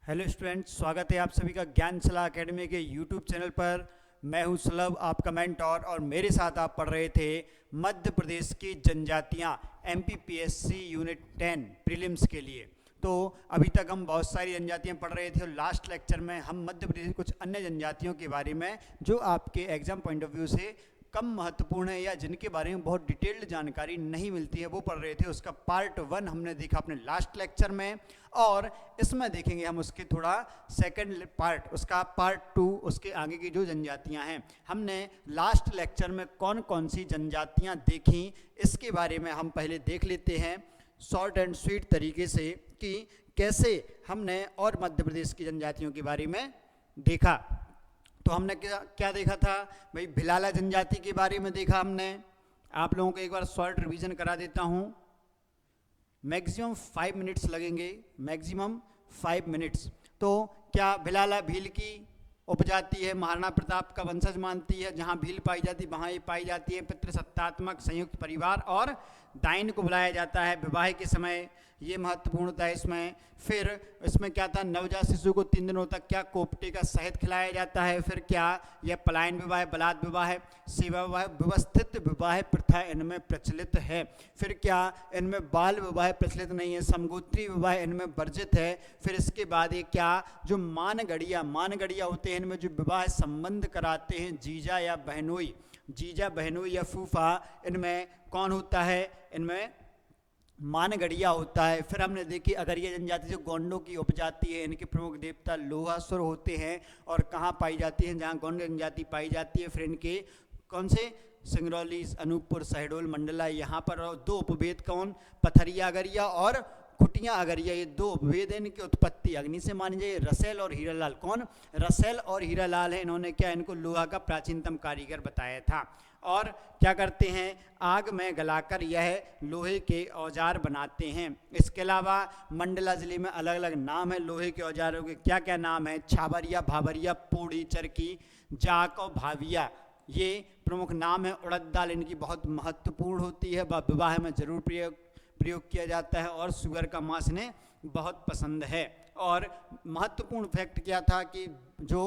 Hello students, स्वागत है आप सभी का ज्ञानशला एकेडमी के यूट्यूब चैनल पर। मैं हूं सुलभ, आपका मेंटोर, और मेरे साथ आप पढ़ रहे थे मध्य प्रदेश की जनजातियां एमपीपीएससी यूनिट 10 प्रीलिम्स के लिए। तो अभी तक हम बहुत सारी जनजातियां पढ़ रहे थे और लास्ट लेक्चर में हम मध्य प्रदेश की कुछ अन्य जनजातियों के बारे में जो आपके एग्जाम पॉइंट ऑफ व्यू से कम महत्वपूर्ण है या जिनके बारे में बहुत डिटेल्ड जानकारी नहीं मिलती है वो पढ़ रहे थे। उसका पार्ट 1 हमने देखा अपने लास्ट लेक्चर में, और इसमें देखेंगे हम उसके थोड़ा सेकंड पार्ट, उसका पार्ट 2, उसके आगे की जो जनजातियां हैं। हमने लास्ट लेक्चर में कौन कौन सी जनजातियां देखी इसके बारे में हम पहले देख लेते हैं शॉर्ट एंड स्वीट तरीके से कि कैसे हमने और मध्य प्रदेश की जनजातियों के बारे में देखा। तो हमने क्या देखा था भाई, भिलाला जनजाति के बारे में देखा हमने। आप लोगों को एक बार शॉर्ट रिवीजन करा देता हूँ। मैक्सिमम 5 मिनट्स लगेंगे, मैक्सिमम 5 मिनट्स। तो क्या भिलाला भील की उपजाति है, महाराणा प्रताप का वंशज मानती है। जहाँ भील पाई जाती है वहाँ ये पाई जाती है पितृसत्तात्मक संयुक्त परिवार, और डाइन को बुलाया जाता है विवाह के समय, ये महत्वपूर्ण था इसमें। फिर इसमें क्या था, नवजात शिशु को 3 दिनों तक क्या कोपटे का शहद खिलाया जाता है। फिर क्या, यह पलायन विवाह, बलात् विवाह, सेवा विवाह, व्यवस्थित विवाह प्रथा इनमें प्रचलित है। फिर क्या, इनमें बाल विवाह प्रचलित नहीं है, समगोत्री विवाह इनमें वर्जित है। फिर इसके बाद ये क्या, जो मानगढ़िया होते हैं, इनमें जो विवाह संबंध कराते हैं जीजा या बहनोई, जीजा बहनोई या फूफा, इनमें कौन होता है, इनमें मानगढ़िया होता है। फिर हमने देखी अगरिया जनजाति जो गोंडों की उपजाति है, इनके प्रमुख देवता लोहासुर होते हैं और कहाँ पाई जाती हैं, जहाँ गोंड जनजाति पाई जाती है। फिर इनके कौन से, सिंगरौली, अनूपपुर, शहडोल, मंडला, यहाँ पर 2 उपभेद कौन, पथरिया अगरिया और खुटिया अगरिया, ये 2 उपभेद हैं। इनकी उत्पत्ति अग्नि से मानी जाए। रसेल और हीरालाल, कौन, रसेल और हीरालाल है। इन्होंने क्या, इनको लोहा का प्राचीनतम कारीगर बताया था। और क्या करते हैं, आग में गलाकर यह लोहे के औजार बनाते हैं। इसके अलावा मंडला जिले में अलग अलग नाम है लोहे के औजारों के। क्या क्या नाम है, छाबरिया, भाबरिया, पोड़ी, चरकी, जाक और भाविया, ये प्रमुख नाम है। उड़द दाल इनकी बहुत महत्वपूर्ण होती है, विवाह में जरूर प्रयोग किया जाता है, और सुअर का मांस इन्हें बहुत पसंद है। और महत्वपूर्ण फैक्ट क्या था कि जो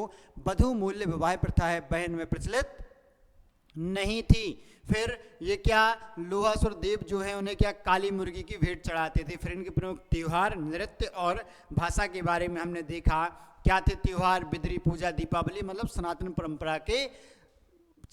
वधू मूल्य विवाह प्रथा है वह इनमें प्रचलित नहीं थी। फिर ये क्या, लोहासुर देव जो है उन्हें क्या, काली मुर्गी की भेंट चढ़ाते थे। फिर इनके प्रमुख त्योहार, नृत्य और भाषा के बारे में हमने देखा। क्या थे त्योहार, बिदरी पूजा, दीपावली, मतलब सनातन परंपरा के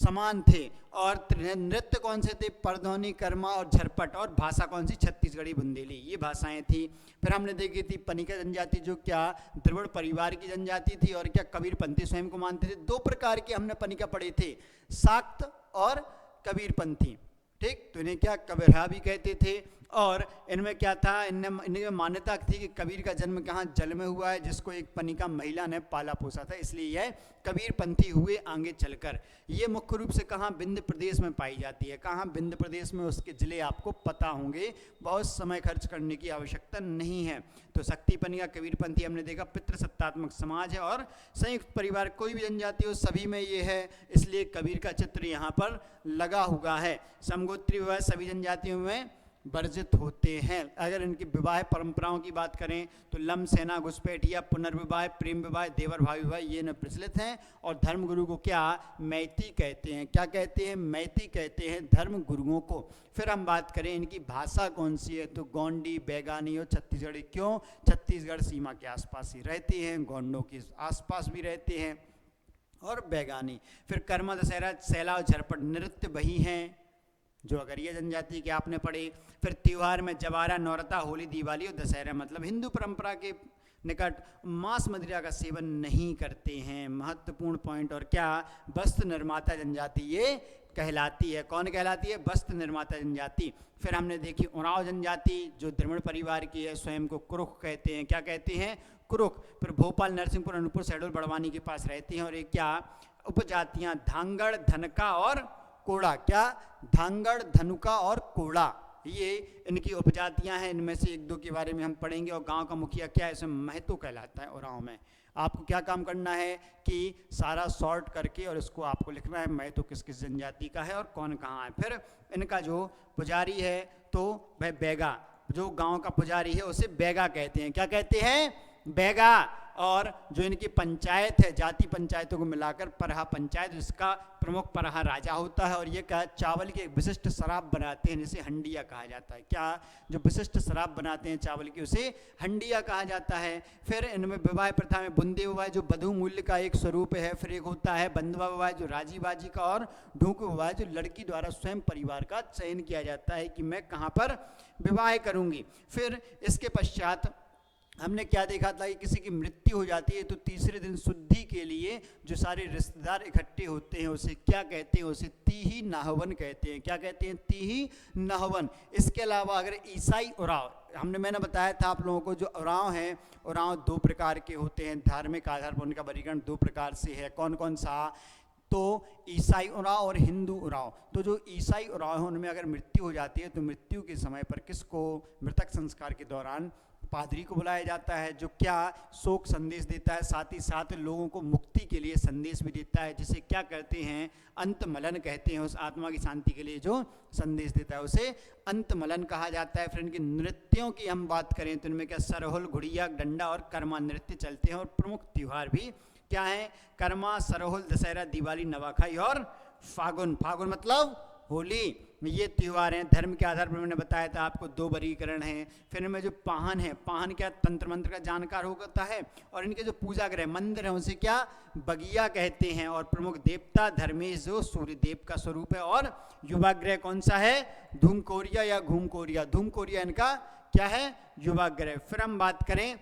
समान थे। और नृत्य कौन से थे, परधौनी, कर्मा और झरपट। और भाषा कौन सी, छत्तीसगढ़ी, बुंदेली, ये भाषाएं थी। फिर हमने देखी थी पनिका जनजाति जो क्या द्रविड़ परिवार की जनजाति थी, और क्या कबीरपंथी स्वयं को मानते थे। 2 प्रकार के हमने पनिका पढ़े थे, शाक्त और कबीरपंथी, ठीक। तो इन्हें क्या, कबीरहा भी कहते थे। और इनमें क्या था, इनमें मान्यता थी कि कबीर का जन्म कहाँ, जल में हुआ है, जिसको एक पनिका महिला ने पाला पोसा था, इसलिए यह कबीरपंथी हुए आगे चलकर। ये मुख्य रूप से कहाँ, विंध्य प्रदेश में पाई जाती है। कहाँ, विंध्य प्रदेश में, उसके जिले आपको पता होंगे, बहुत समय खर्च करने की आवश्यकता नहीं है। तो शक्ति पनिका, कबीरपंथी हमने देखा। पितृसत्तात्मक समाज है और संयुक्त परिवार, कोई भी जनजाति हो सभी में ये है, इसलिए कबीर का चित्र यहाँ पर लगा हुआ है। समगोत्री विवाह सभी जनजातियों में वर्जित होते हैं। अगर इनकी विवाह परंपराओं की बात करें तो लम, सेना, घुसपैठिया, पुनर्विवाह, प्रेम विवाह, देवर भाई विवाह, ये न प्रचलित हैं। और धर्मगुरु को क्या, मैती कहते हैं। क्या कहते हैं, मैती कहते हैं धर्म गुरुओं को। फिर हम बात करें इनकी भाषा कौन सी है, तो गोंडी, बैगानी और छत्तीसगढ़ी। क्यों, छत्तीसगढ़ सीमा के आसपास ही रहते हैं, गोंडों के आसपास भी रहते हैं, और बैगानी। फिर कर्मा, दशहरा, सैला और झरपट नृत्य वही हैं जो अगरिया जनजाति के आपने पढ़े। फिर त्योहार में जवारा, नौरता, होली, दिवाली और दशहरा, मतलब हिंदू परंपरा के निकट। मांस मदिरा का सेवन नहीं करते हैं, महत्वपूर्ण पॉइंट। और क्या, वस्त्र निर्माता जनजाति ये कहलाती है। कौन कहलाती है, वस्त्र निर्माता जनजाति। फिर हमने देखी उरांव जनजाति जो द्रविड़ परिवार की है, स्वयं को कुरुख कहते हैं। क्या कहते हैं, कुरुख। फिर भोपाल, नरसिंहपुर, अनूपपुर, शहडोल, बड़वानी के पास रहते हैं। और ये क्या, उपजातियां धांगड़, धनका और कोड़ा। क्या, धांगड़, धनुका और कोड़ा, ये इनकी उपजातियां हैं। इनमें से 1-2 के बारे में हम पढ़ेंगे। और गांव का मुखिया क्या है, इसमें महतो कहलाता है उरांव में। आपको क्या काम करना है कि सारा सॉर्ट करके और इसको आपको लिखना है महतो किस किस जनजाति का है और कौन कहाँ है। फिर इनका जो पुजारी है तो वह बैगा, जो गांव का पुजारी है उसे बैगा कहते हैं। क्या कहते हैं, बैगा, और जो इनकी पंचायत है, जाति पंचायतों को मिलाकर परहा पंचायत, जिसका प्रमुख परहा राजा होता है। और ये क्या, चावल की एक विशिष्ट शराब बनाते हैं जिसे हंडिया कहा जाता है। क्या, जो विशिष्ट शराब बनाते हैं चावल की, उसे हंडिया कहा जाता है। फिर इनमें विवाह प्रथा में बुंदे विवाह जो बधू मूल्य का एक स्वरूप है। फिर एक होता है बंधुआ विवाह जो राजी बाजी का, और ढूंढ विवाह जो लड़की द्वारा स्वयं परिवार का चयन किया जाता है कि मैं कहाँ पर विवाह करूँगी। फिर इसके पश्चात हमने क्या देखा था कि किसी की मृत्यु हो जाती है तो तीसरे दिन शुद्धि के लिए जो सारे रिश्तेदार इकट्ठे होते हैं उसे क्या कहते हैं, उसे तीही नाहवन कहते हैं। क्या कहते हैं? तीही नाहवन। इसके अलावा अगर ईसाई उराव, मैंने बताया था आप लोगों को, जो उराव हैं, उराव दो प्रकार के होते हैं, धार्मिक आधार पर उनका वर्गीकरण दो प्रकार से है। कौन कौन सा? तो ईसाई उराव और हिंदू उराव। तो जो ईसाई उराव हैं उनमें अगर मृत्यु हो जाती है तो मृत्यु के समय पर किसको, मृतक संस्कार के दौरान पादरी को बुलाया जाता है, जो क्या शोक संदेश देता है, साथ ही साथ लोगों को मुक्ति के लिए संदेश भी देता है, जिसे क्या कहते हैं, अंतमलन कहते हैं। उस आत्मा की शांति के लिए जो संदेश देता है उसे अंतमलन कहा जाता है। फिर इनके नृत्यों की हम बात करें तो इनमें क्या सरहुल, घुड़िया, डंडा और कर्मा नृत्य चलते हैं। और प्रमुख त्यौहार भी क्या है? कर्मा, सरहुल, दशहरा, दिवाली, नवाखाई और फागुन। फागुन मतलब होली। ये त्यौहार हैं। धर्म के आधार पर मैंने बताया था आपको दो वर्गीकरण हैं। फिर इनमें जो पाहन है, पाहन क्या, तंत्र मंत्र का जानकार होता है। और इनके जो पूजा गृह मंदिर हैं उसे क्या, बगिया कहते हैं। और प्रमुख देवता धर्मेश जो सूर्य देव का स्वरूप है। और युवा गृह कौन सा है? धूमकोरिया या घूमकोरिया। धूमकोरिया इनका क्या है? युवा गृह। फिर हम बात करें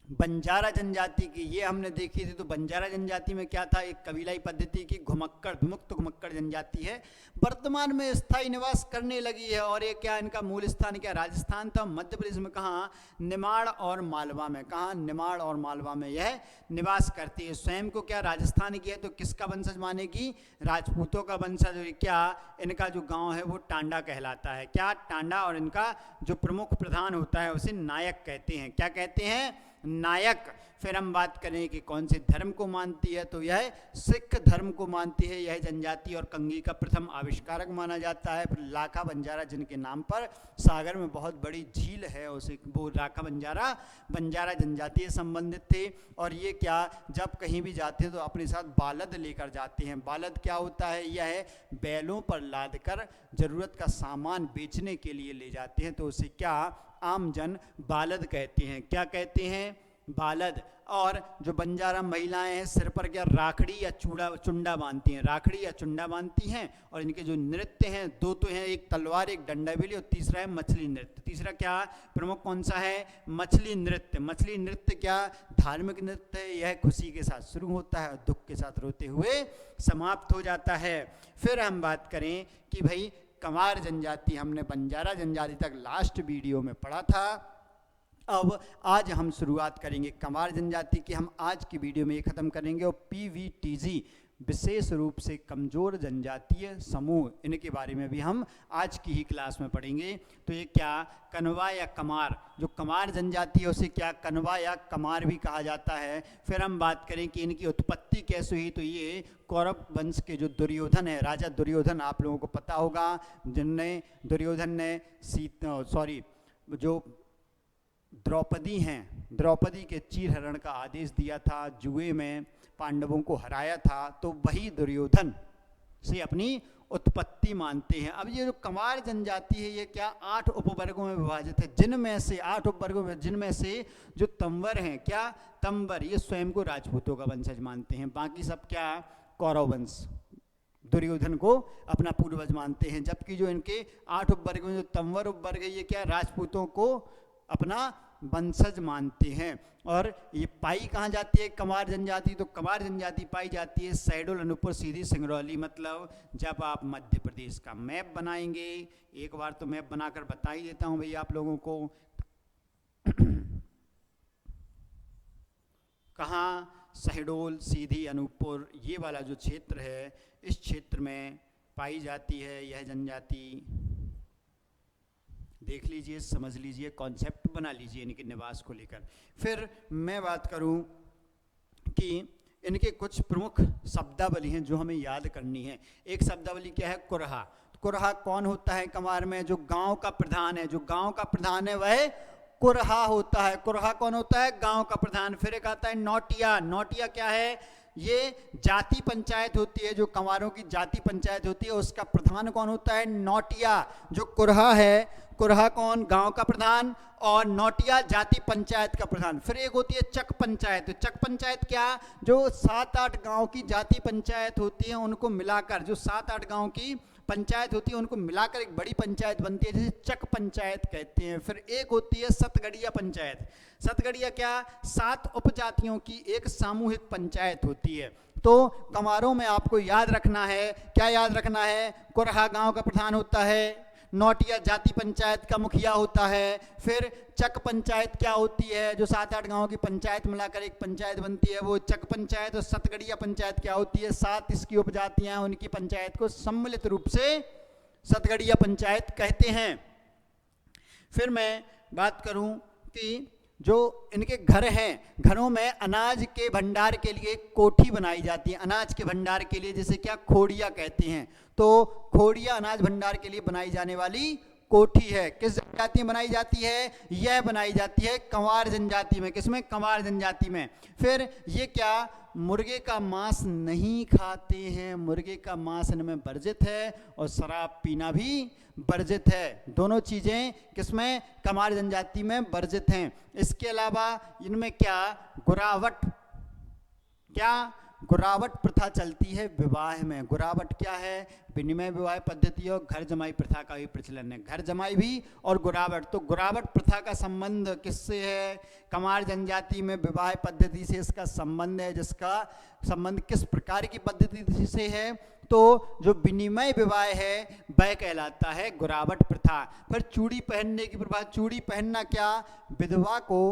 बंजारा जनजाति की, ये हमने देखी थी। तो बंजारा जनजाति में क्या था? एक कबीलाई पद्धति की घुमक्कड़, विमुक्त घुमक्कड़ जनजाति है, वर्तमान में स्थायी निवास करने लगी है। और ये क्या, इनका मूल स्थान क्या, राजस्थान था। मध्य प्रदेश में कहाँ? निमाड़ और मालवा में। कहाँ? निमाड़ और मालवा में यह निवास करती है। स्वयं को क्या राजस्थान की है तो किसका वंशज मानेगी? राजपूतों का वंशज। क्या, इनका जो गाँव है वो टांडा कहलाता है। क्या? टांडा। और इनका जो प्रमुख प्रधान होता है उसे नायक कहते हैं। क्या कहते हैं? नायक। फिर हम बात करें कि कौन से धर्म को मानती है तो यह सिख धर्म को मानती है। यह जनजाति और कंघी का प्रथम आविष्कारक माना जाता है। फिर लाखा बंजारा जिनके नाम पर सागर में बहुत बड़ी झील है, उसे वो लाखा बंजारा, बंजारा जनजाति से संबंधित थे। और ये क्या, जब कहीं भी जाते हैं तो अपने साथ बालद लेकर जाते हैं। बालद क्या होता है? यह बैलों पर लाद कर जरूरत का सामान बेचने के लिए ले जाते हैं, तो उसे क्या, आमजन बालद कहते हैं। क्या कहते हैं? बालद। और जो बंजारा महिलाएं हैं सिर पर क्या राखड़ी या चुंडा बांधती हैं, राखड़ी या चुंडा बांधती हैं। और इनके जो नृत्य हैं दो तो हैं, एक तलवार, एक डंडा बेली, और तीसरा है मछली नृत्य। तीसरा क्या प्रमुख कौन सा है? मछली नृत्य। मछली नृत्य क्या, धार्मिक नृत्य है। यह खुशी के साथ शुरू होता है और दुख के साथ रोते हुए समाप्त हो जाता है। फिर हम बात करें कि भाई कमार जनजाति, हमने बंजारा जनजाति तक लास्ट वीडियो में पढ़ा था। अब आज हम शुरुआत करेंगे कमार जनजाति की। हम आज की वीडियो में ये ख़त्म करेंगे। और PVTG विशेष रूप से कमज़ोर जनजातीय समूह, इनके बारे में भी हम आज की ही क्लास में पढ़ेंगे। तो ये क्या, कनवा या कमार, जो कमार जनजाति है उसे क्या, कनवा या कमार भी कहा जाता है। फिर हम बात करें कि इनकी उत्पत्ति कैसे हुई, तो ये कौरव वंश के जो दुर्योधन है, राजा दुर्योधन, आप लोगों को पता होगा, जिनने दुर्योधन ने जो द्रौपदी हैं, द्रौपदी के चीरहरण का आदेश दिया था, जुए में पांडवों को हराया था, तो वही दुर्योधन से अपनी उत्पत्ति मानते हैं। अब ये जो कमार जनजाति है ये क्या, 8 उपवर्गों में विभाजित है, जिनमें से 8 उपवर्गों में, जिनमें से जो तंवर हैं, क्या तंवर, ये स्वयं को राजपूतों का वंशज मानते हैं। बाकी सब क्या, कौरव वंश, दुर्योधन को अपना पूर्वज मानते हैं। जबकि जो इनके 8 उपवर्ग में जो तंवर उपवर्ग है ये क्या, राजपूतों को अपना वंशज मानते हैं। और ये पाई कहाँ जाती है कमार जनजाति, तो कमार जनजाति पाई जाती है शहडोल, अनूपपुर, सीधी, सिंगरौली। मतलब जब आप मध्य प्रदेश का मैप बनाएंगे, एक बार तो मैप बनाकर बता ही देता हूँ भैया आप लोगों को, कहाँ, शहडोल, सीधी, अनूपपुर, ये वाला जो क्षेत्र है, इस क्षेत्र में पाई जाती है यह जनजाति। देख लीजिए, समझ लीजिए, कॉन्सेप्ट बना लीजिए इनके निवास को लेकर। फिर मैं बात करूं कि इनके कुछ प्रमुख शब्दावली हैं जो हमें याद करनी है। एक शब्दावली क्या है, कुरहा। कुरहा कौन होता है कमार में, जो गांव का प्रधान है, जो गांव का प्रधान है वह कुरहा होता है। कुरहा कौन होता है? गांव का प्रधान। फिर एक आता है नौटिया। नौटिया क्या है? ये जाति पंचायत होती है, जो कंवारों की जाति पंचायत होती है, उसका प्रधान कौन होता है? नौटिया। जो कुरहा है, कुरहा कौन? गांव का प्रधान, और नौटिया जाति पंचायत का प्रधान। फिर एक होती है चक पंचायत। तो चक पंचायत क्या? जो 7-8 गांव की जाति पंचायत होती है, उनको मिलाकर, जो 7-8 गांव की पंचायत होती है उनको मिलाकर एक बड़ी पंचायत बनती है, जिसे चक पंचायत कहते हैं। फिर एक होती है सतगड़िया पंचायत। सतगड़िया क्या? 7 उपजातियों की एक सामूहिक पंचायत होती है। तो कंवारों में आपको याद रखना है, क्या याद रखना है? कुरहा गांव का प्रधान होता है, नौटिया जाति पंचायत का मुखिया होता है, फिर चक पंचायत क्या होती है? जो 7-8 गांवों की पंचायत मिलाकर एक पंचायत बनती है, वो चक पंचायत। और सतगड़िया पंचायत क्या होती है? 7 इसकी उपजातियां, उनकी पंचायत को सम्मिलित रूप से सतगड़िया पंचायत कहते हैं। फिर मैं बात करूं कि जो इनके घर हैं, घरों में अनाज के भंडार के लिए कोठी बनाई जाती है। अनाज के भंडार के लिए, जिसे क्या खोड़िया कहते हैं। तो खोड़िया अनाज भंडार के लिए बनाई जाने वाली कोठी है। किस जनजाति में बनाई जाती है? यह बनाई जाती है कंवार जनजाति में। किसमें? कंवार जनजाति में। फिर ये क्या? मुर्गे का मांस नहीं खाते हैं। मुर्गे का मांस इनमें वर्जित है, और शराब पीना भी वर्जित है। दोनों चीजें किसमें? कंवार जनजाति में वर्जित हैं। इसके अलावा इनमें क्या? गुरावट। क्या? गुरावट प्रथा चलती है विवाह में। गुरावट क्या है? विनिमय विवाह पद्धति और घर जमाई प्रथा का भी प्रचलन है। घर जमाई भी और गुरावट। तो गुरावट प्रथा का संबंध किससे है? कंवार जनजाति में विवाह पद्धति से इसका संबंध है। जिसका संबंध किस प्रकार की पद्धति से है? तो जो विनिमय विवाह है वह कहलाता है गुरावट प्रथा। फिर चूड़ी पहनने की प्रथा। चूड़ी पहनना क्या? विधवा को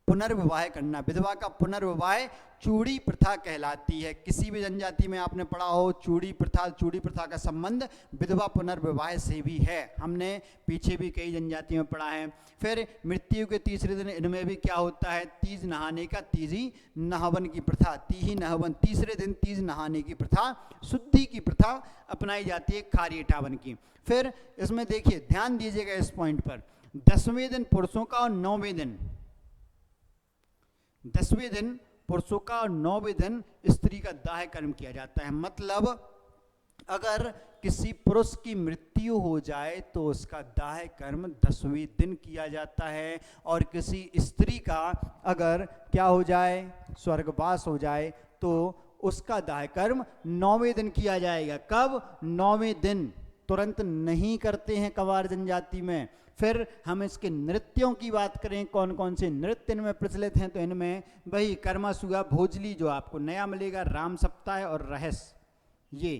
पुनर्विवाह करना। विधवा का पुनर्विवाह चूड़ी प्रथा कहलाती है। किसी भी जनजाति में आपने पढ़ा हो चूड़ी प्रथा, चूड़ी प्रथा का संबंध विधवा पुनर्विवाह से भी है। हमने पीछे भी कई जनजातियों में पढ़ा है। फिर मृत्यु के तीसरे दिन इनमें भी क्या होता है? तीज नहाने का, तीजी नहावन की प्रथा। तीही नहावन, तीसरे दिन तीज नहाने की प्रथा, शुद्धि की प्रथा अपनाई जाती है खारियटावन की। फिर इसमें देखिए, ध्यान दीजिएगा इस पॉइंट पर, 10वें दिन पुरुषों का और 9वें दिन, 10वें दिन पुरुषों का और 9वें दिन स्त्री का दाह कर्म किया जाता है। मतलब अगर किसी पुरुष की मृत्यु हो जाए तो उसका दाह कर्म 10वें दिन किया जाता है, और किसी स्त्री का अगर क्या हो जाए? स्वर्गवास हो जाए, तो उसका दाह कर्म 9वें दिन किया जाएगा। कब? 9वें दिन। तुरंत नहीं करते हैं कंवार जनजाति में। फिर हम इसके नृत्यों की बात करें, कौन कौन से नृत्य इनमें प्रचलित हैं, तो इनमें वही कर्मासुगा, भोजली जो आपको नया मिलेगा, राम सप्ताह और रहस। ये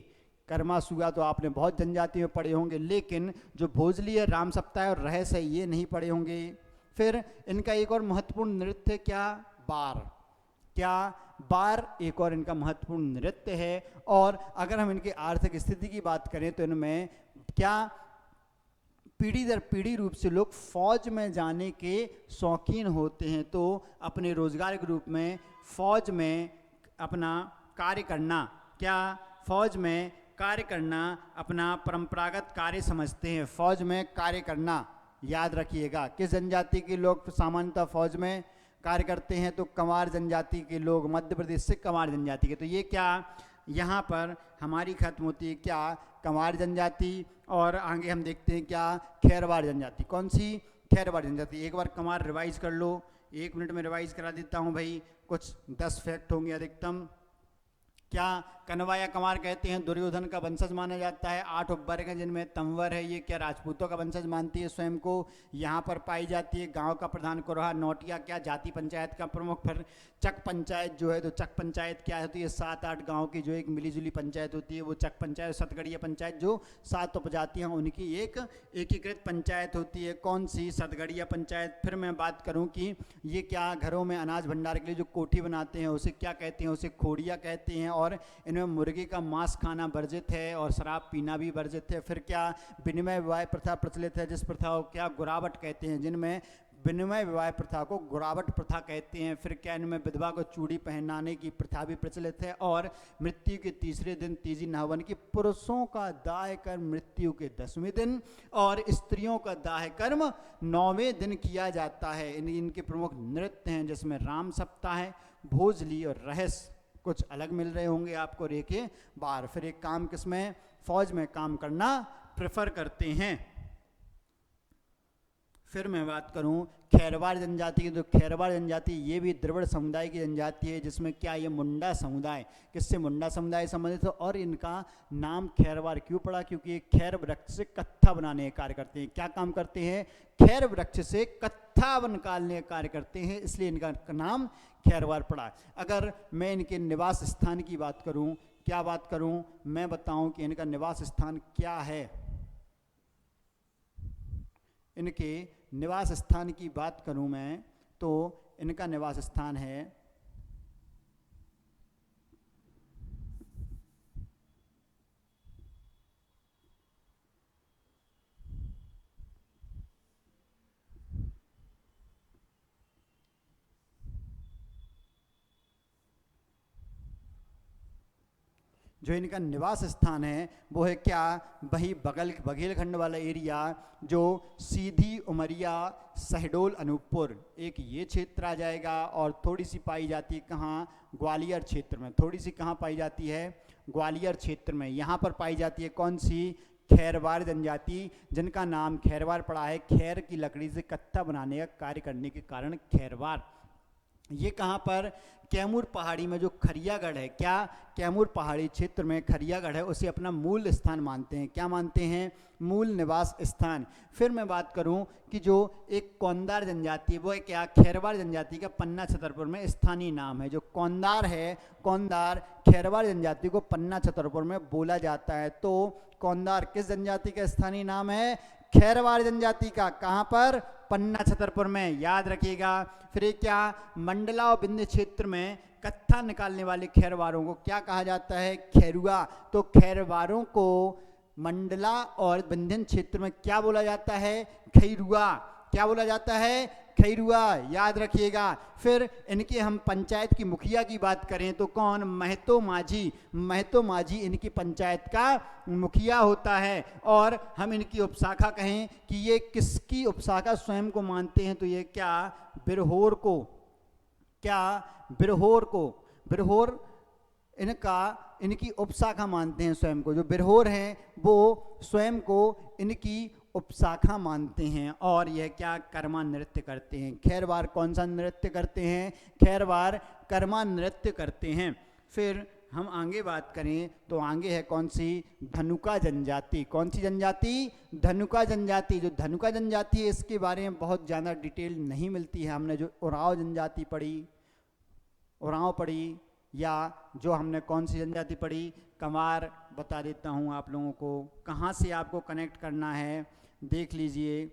कर्मासुगा तो आपने बहुत जनजाति में पढ़े होंगे, लेकिन जो भोजली है, राम सप्ताह और रहस है, ये नहीं पढ़े होंगे। फिर इनका एक और महत्वपूर्ण नृत्य क्या? बार। क्या? बार एक और इनका महत्वपूर्ण नृत्य है। और अगर हम इनकी आर्थिक स्थिति की बात करें तो इनमें क्या? पीढ़ी दर पीढ़ी रूप से लोग फौज में जाने के शौकीन होते हैं, तो अपने रोजगार के रूप में फौज में अपना कार्य करना, क्या? फौज में कार्य करना अपना परंपरागत कार्य समझते हैं। फौज में कार्य करना, याद रखिएगा। किस जनजाति के लोग सामान्यतः फौज में कार्य करते हैं? तो कंवार जनजाति के लोग, मध्य प्रदेश से कंवार जनजाति के। तो ये क्या? यहाँ पर हमारी खत्म होती है क्या? कंवार जनजाति। और आगे हम देखते हैं क्या? खैरवाड़ जनजाति। कौन सी? खैरवाड़ जनजाति। एक बार कंवार रिवाइज कर लो, 1 मिनट में रिवाइज करा देता हूँ भाई। कुछ 10 फैक्ट होंगे अधिकतम। क्या? कनवा या कंवार कहते हैं, दुर्योधन का वंशज माना जाता है। 8 उपवर्ग हैं जिनमें तंवर है, ये क्या? राजपूतों का वंशज मानती है स्वयं को, यहाँ पर पाई जाती है। गांव का प्रधान कुरहा। नौटिया क्या? जाति पंचायत का प्रमुख। फिर चक पंचायत जो है, तो चक पंचायत क्या होती है? 7-8 गांव की जो एक मिलीजुली पंचायत होती है, वो चक पंचायत। सतगड़िया पंचायत जो 7 उपजातियाँ उनकी एक एकीकृत पंचायत होती है। कौन सी? सतगड़िया पंचायत। फिर मैं बात करूँ कि ये क्या? घरों में अनाज भंडार के लिए जो कोठी बनाते हैं उसे क्या कहते हैं? उसे खोड़िया कहते हैं। और इनमें मुर्गे का मांस खाना वर्जित है और शराब पीना भी वर्जित है। फिर क्या? विनिमय विवाह प्रथा प्रचलित है, जिस प्रथा को क्या? गुरावट कहते हैं, जिनमें विनिमय विवाह प्रथा को गुरावट प्रथा कहते हैं। फिर क्या इनमें विधवा को चूड़ी पहनाने की प्रथा भी प्रचलित है। और मृत्यु के तीसरे दिन तीजी नहावन की पुरुषों का दाह कर्म मृत्यु के 10वें दिन और स्त्रियों का दाह कर्म 9वें दिन किया जाता है। इनके प्रमुख नृत्य हैं जिसमें राम सप्ताह है, भोजली और रहस्य कुछ अलग मिल रहे होंगे आपको रेखे बार। फिर एक काम किसमें, फौज में काम करना प्रेफर करते हैं। फिर मैं बात करूं खैरवाड़ जनजाति की, तो खैरवाड़ जनजाति ये भी द्रविड़ समुदाय की जनजाति है, जिसमें क्या ये मुंडा समुदाय, किससे मुंडा समुदाय संबंधित है। और इनका नाम खैरवाड़ क्यों पड़ा, क्योंकि ये खैर वृक्ष से कत्था बनाने का कार्य करते हैं। क्या काम करते हैं, खैर वृक्ष से कत्था निकालने का कार्य करते हैं, इसलिए इनका नाम खैरवाड़ पड़ा। अगर मैं इनके निवास स्थान की बात करूं, क्या बात करूं, मैं बताऊं कि इनका निवास स्थान क्या है। इनके निवास स्थान की बात करूं मैं, तो इनका निवास स्थान है जो इनका निवास स्थान है वो है क्या, वही बघेलखंड वाला एरिया जो सीधी उमरिया शहडोल अनूपपुर एक ये क्षेत्र आ जाएगा। और थोड़ी सी पाई जाती है कहाँ, ग्वालियर क्षेत्र में। थोड़ी सी कहाँ पाई जाती है, ग्वालियर क्षेत्र में। यहाँ पर पाई जाती है कौन सी, खैरवाड़ जनजाति, जिनका नाम खैरवाड़ पड़ा है। खैर की लकड़ी से कत्था बनाने का कार्य करने के कारण खैरवाड़। ये कहाँ पर, कैमूर पहाड़ी में जो खरियागढ़ है, क्या कैमूर पहाड़ी क्षेत्र में खरियागढ़ है, उसे अपना मूल स्थान मानते हैं। क्या मानते हैं, मूल निवास स्थान। फिर मैं बात करूं कि जो एक कौंदार जनजाति है वो है क्या, खैरवाड़ जनजाति का पन्ना छतरपुर में स्थानीय नाम है। जो कौंदार है, कौंदार खैरवाड़ जनजाति को पन्ना छतरपुर में बोला जाता है। तो कौंदार किस जनजाति का स्थानीय नाम है, खैरवाड़ जनजाति का। कहाँ पर, पन्ना छतरपुर में, याद रखिएगा। फिर ये क्या, मंडला और विंध्य क्षेत्र में कत्था निकालने वाले खैरवारों को क्या कहा जाता है, खैरुआ। तो खैरवारों को मंडला और विंध्यन क्षेत्र में क्या बोला जाता है, खैरुआ। क्या बोला जाता है, खैरुआ, याद रखिएगा। फिर इनके हम पंचायत की मुखिया की बात करें तो कौन, महतो माझी। महतो माझी इनकी पंचायत का मुखिया होता है। और हम इनकी उपशाखा कहें कि ये किसकी उपशाखा स्वयं को मानते हैं, तो ये क्या, बिरहोर को। क्या, बिरहोर को। बिरहोर इनकी उपशाखा मानते हैं स्वयं को। जो बिरहोर हैं वो स्वयं को इनकी उपशाखा मानते हैं। और यह क्या, कर्मा नृत्य करते हैं। खैरवाड़ कौन सा नृत्य करते हैं, खैरवाड़ कर्मा नृत्य करते हैं। फिर हम आगे बात करें तो आगे है कौन सी, धनुका जनजाति। कौन सी जनजाति, धनुका जनजाति। जो धनुका जनजाति है इसके बारे में बहुत ज़्यादा डिटेल नहीं मिलती है। हमने जो उरांव जनजाति पढ़ी, उरांव पढ़ी, या जो हमने कौन सी जनजाति पढ़ी, कंवार, बता देता हूँ आप लोगों को। कहाँ से आपको कनेक्ट करना है देख लीजिए।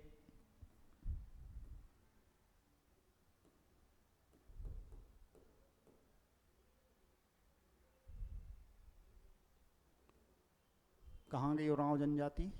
कहाँ गई उरांव जनजाति,